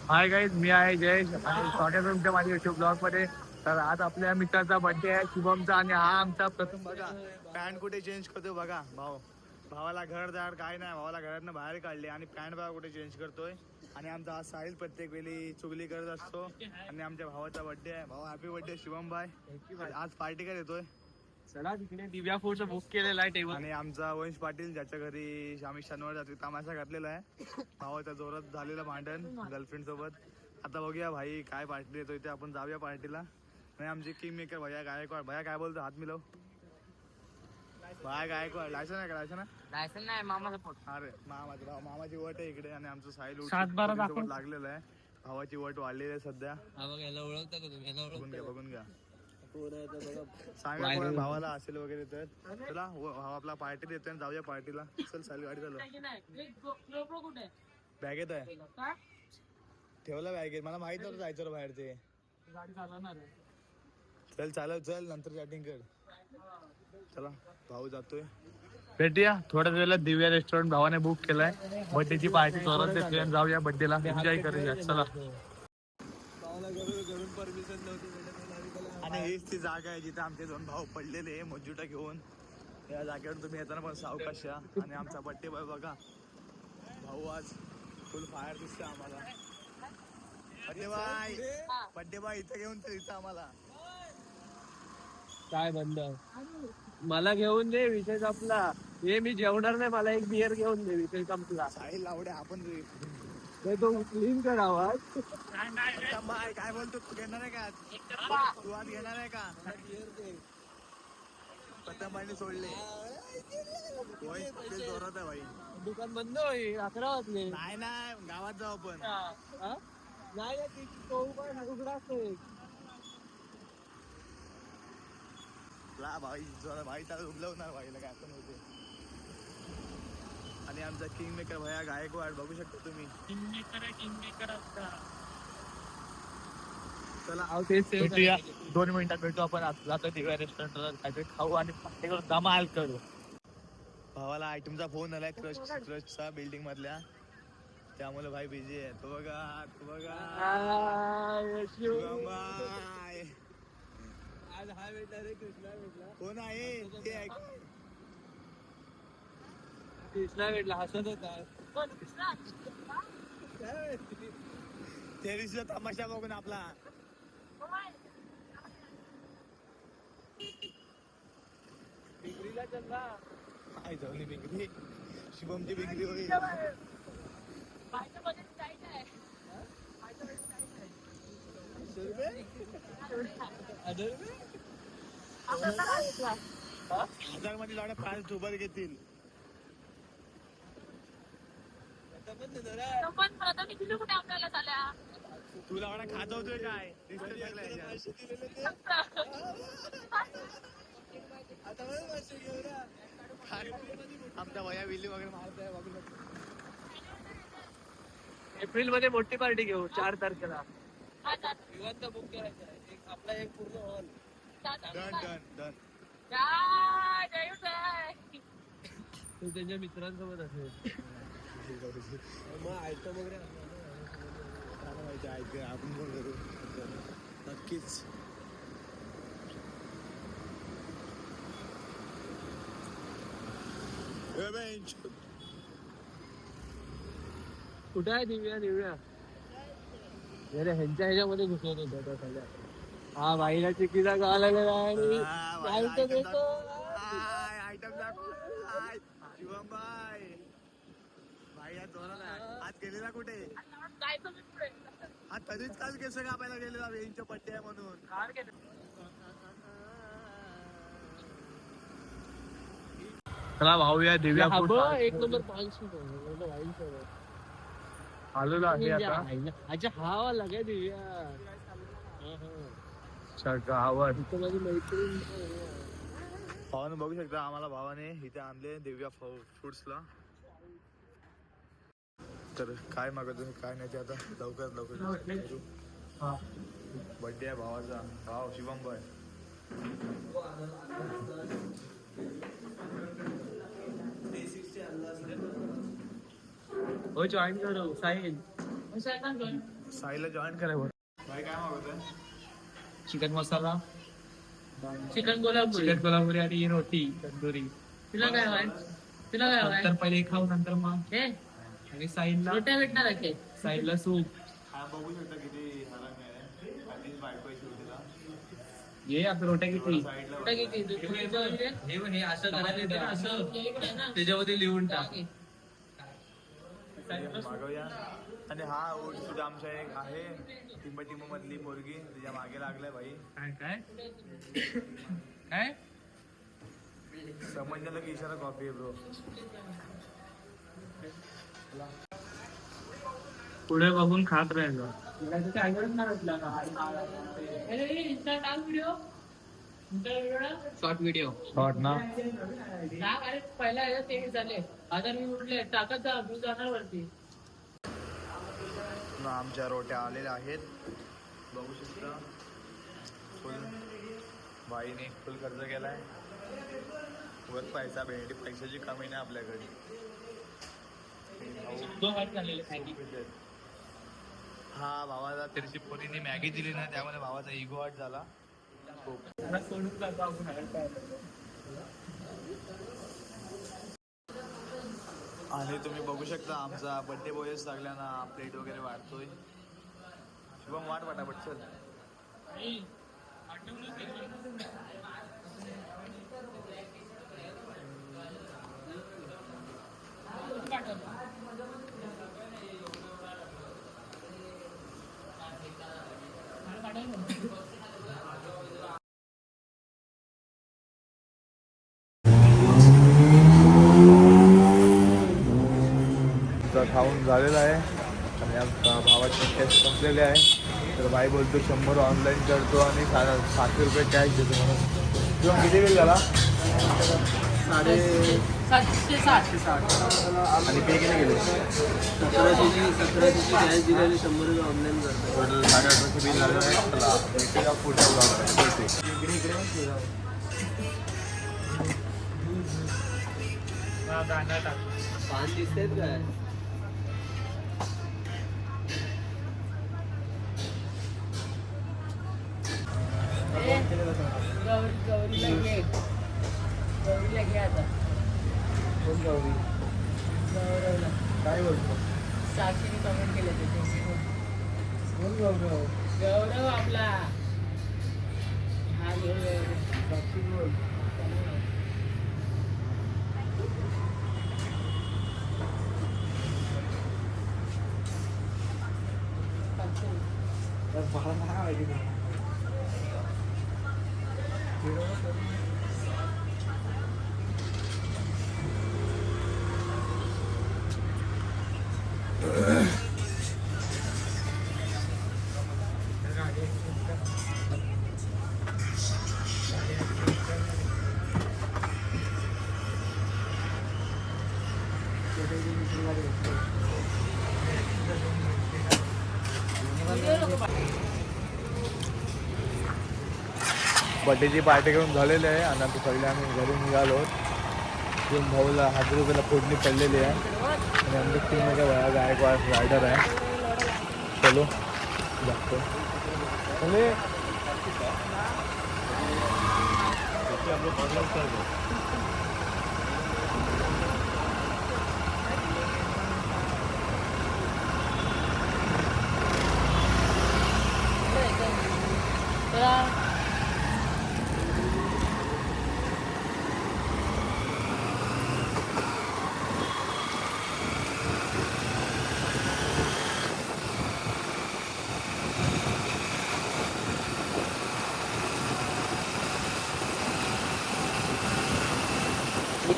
Hi guys, मी आहे जयेश आणि स्वागत आहे तुमच्या माझ्या युट्यूब ब्लॉग मध्ये. तर आज आपल्या मित्राचा बर्थडे आहे शुभमचा आणि हा आमचा प्रथम बघा पॅन्ट कुठे चेंज करतोय बघा भावाला घरदार काय नाही, भावाला घरातनं बाहेर काढले आणि पॅन्ट बघा कुठे चेंज करतोय. आणि आमचा हा साहिल प्रत्येक वेळी चुगली करत असतो. आणि आमच्या भावाचा बर्थडे आहे. भाऊ हॅपी बर्थडे शुभम भाई. आज पार्टी काय देतोय? चला तिकडे दिव्या फूडचं बुक केलेलं आहे टेबल. आणि आमचा वंश पाटील ज्याच्या घरी आम्ही शनिवार जातो तमाशा घातलेला आहे. भावाच्या जोरात झालेलं भांडण गर्लफ्रेंड सोबत. आता बघूया भाई काय पार्टी देतोय ते, आपण जाऊया पार्टीला. आणि आमचे किंग मेकर भैया गायकवाड. भैया काय बोलतो? हात मिळव. भाई गायकवाड लायसन आहे का? लायसन नाही, मामाचा फोट. अरे मामाची वट आहे इकडे. आणि आमचं साहिल 7-12 सोबत लागलेलं आहे. भावाची वट वाढलेली आहे सध्या. ओळखता का तुम्ही? बघून घ्या सांगा कोण भावाला असेल वगैरे तर. चला भाव आपला पार्टी देतोय, जाऊया पार्टीला. चल साहिल गाडी चालव. बॅगेत आहे, ठेवला बॅगेत. मला माहित नव्हतं जायचं बाहेर ते. गाडी चालवणार चल चालव, चल नंतर चॅटिंग कर. चला भाऊ जातोय. भेटूया थोड्या वेळेला. दिव्या रेस्टॉरंट भावाने बुक केलाय. बर्थडेची पार्टी जोरात देतोय आणि जाऊया बर्थडेला एन्जॉय करूया. चला. घरून परमिशन नव्हती आणि हीच ती जागा आहे जिथे आमचे दोन भाऊ पडलेले मजुटा घेऊन. या जागेवर तुम्ही येताना पण सावकाश या. आणि आमचा बड्डे बॉय बघा, भाऊ आज फुल फायर दिसतोय आम्हाला. बड्डे बॉय इथं घेऊन तर इथं आम्हाला काय बंद मला घेऊन दे, विषय संपला. हे मी जेवणार नाही, मला एक बियर घेऊन दे, विषय संपला. साहिल लावडे आपण तो क्लीन करावा. काय बोलतो? तू घेणार आहे का? तू आज घेणार आहे का? पतंबाईने सोडले. जोरात आहे भाई. दुकान बंद होईल 11 वाजले. नाही नाही, गावात जाऊ आपण. नाही उघडा असतोय. भाई जोरा भाई त्याला उबलवणार भाईला काय पण होते. आणि आमचा किंग मेकर भैया गायकवाड बघू शकता तुम्ही. किंग असता. चला 2 मिनिटात भेटू आपण. जातो दिव्या रेस्टॉरंटला, काहीतरी खाऊ आणि पार्टी करून धमाल करू. भावाला आयटमचा फोन आलाय क्रशचा बिल्डिंग मधल्या, त्यामुळे भाई बिझी आहे. तो बघा आज हा भेटला रे, कृष्णा भेटला. कोण आहे ते? कृष्णा भेटला, हसत होता. त्या दिवशी तमाशा बघून आपला बिक्रीला चलला. जाऊन बिक्री, शुभमची बिक्री होईल. हजार मध्ये लावण्या 5 दुबर घेतील. तू लावणा खात होतोय काय? आमचा वया विल्ली वगैरे मारतोय. एप्रिल मध्ये मोठी पार्टी घेऊ 4 तारखेला. विवांत बुक करायचा आहे आपला, एक पूर्ण हॉल. डन. तू त्यांच्या मित्रांसोबत असेल. मग आयटम वगैरे आपण कोण करू नक्कीच. कुठे आहे दिव्या? अरे ह्याच्यामध्ये घुसवत होता सगळ्या. हा बाईला चिकीचा गावा लागला आणि आयटम शिवम भाई. भाई आज जोरात आज गेलेला कुठे? आज तरीच काल केस कापायला गेलेला वेळींच्या पट्टी आहे म्हणून. चला भाऊया दिव्या एक नंबर 5 आलेलो आहे आता. अच्छा हा लागे दिव्या गावात. माझी मैत्रीण भावाने बघू शकता, आम्हाला भावाने इथे आणले दिव्या फूड्सला. तर काय मागत तुम्ही काय नाही ते आता लवकर. बर्थडे आहे भावाचा. भाव शिवम भाई. हो जॉईन करू साहिल. साईला जॉईन करा बरं. भाई काय मागवतोय? चिकन मसाला, चिकन कोल्हापुरी आणि रोटी तंदुरी. तुला काय हवाय? नंतर पहिले खाऊ नंतर मग आणि साईडला रोट्या भेटणार साईडला सूप. हा बघू शकता किती हरामी आहे. आधीच बायको आहे शेवटीला. ये आता रोट्या किती? साईडला हे असं करायला असं त्याच्यामध्ये लिहून टाक. मागवूया. आणि हा ऊट सुद्धा आमच्या एक आहे टिंब मधली पोरगी तिच्या मागे लागलाय भाई. काय काय समजलं की इशारा कॉपी आहे ब्रो. पुढे बघून खात राहिलो. शॉर्ट व्हिडिओ ना पहिला ते झाले. आता मी उठले टाकत जा मी जाणार वरती. आमच्या रोट्या आलेल्या आहेत बघू शकता. फुल बाईने फुल खर्च केलाय. वर पैसा भेटी पैशाची कमी नाही आपल्याकडे. हा भावाला त्याची पोरीने मॅगी दिली ना त्यामुळे भावाचा इगो हट झाला खूप. आणि तुम्ही बघू शकता आमचा बड्डे बॉयच लागल्याना प्लेट वगैरे वाढतोय. शुभम वाट पटापट चल. खाऊन झालेला आहे आणि आमच्या भावाची टेस्ट संपलेली आहे. तर बाई बोलतो 100 ऑनलाईन करतो आणि 700 रुपये कॅश देतो म्हणून. किंवा किती बिल झाला? 760 आणि पे केले गेले 1700ची कॅश दिलेली 100 ऑनलाईन करतो. टोटल 1800 बिल झालेलं आहे. चला भेटूया पुढच्या ब्लॉगमध्ये. गाणं टाक. पान दिसतेत काय? गौरीला घे आता. कोण गौरी? गौरवला काय बोलतो? साक्षीने कमेंट केले ते. कोण गौरव? गौरव आपला हा गौरव. साक्षी बोल. मला नाही माहिती. बड्डेची पार्टी करून झालेली आहे आणि आता पहिले आम्ही घरी निघालो. दोन भाऊला 1000 रुपयाला फोडणी पडलेली आहे आणि आमच्या टीममध्ये वया गायकवाड रायडर आहे. चलो बघतो.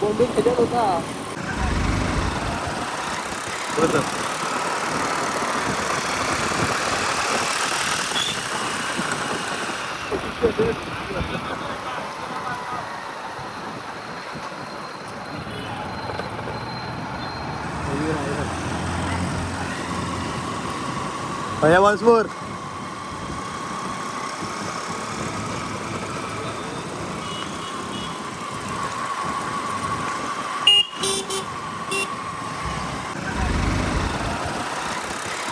कोंडी खेळत होता. भैया वासपूर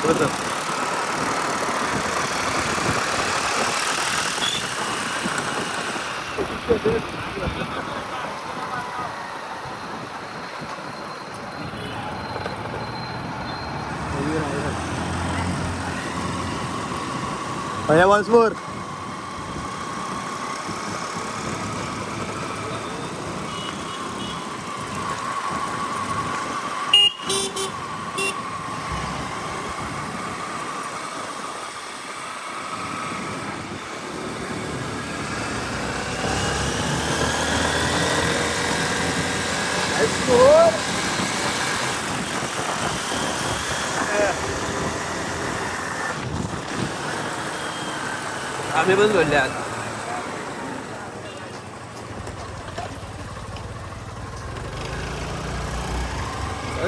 बरोबर. भैया once more. आम्ही पण बोलले आता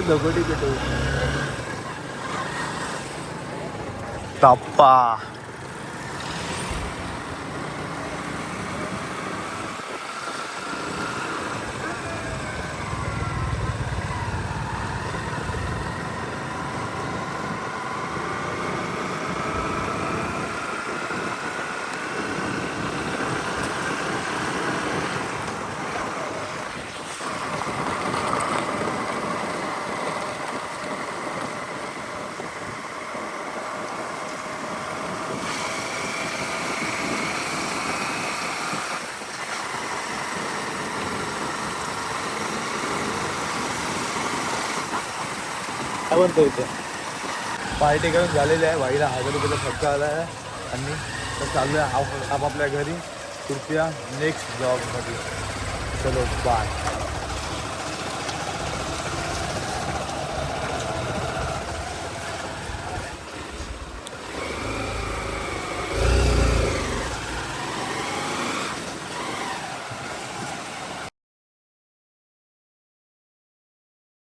दगडी पेटवू ताप्पा काय म्हणतो इथे पार्टी करून झालेली आहे भाईला 1000 रुपयाचा खर्च आला आहे आणि तर चालू आहे आपापल्या घरी कृपया नेक्स्ट ब्लॉगमध्ये चलो बाय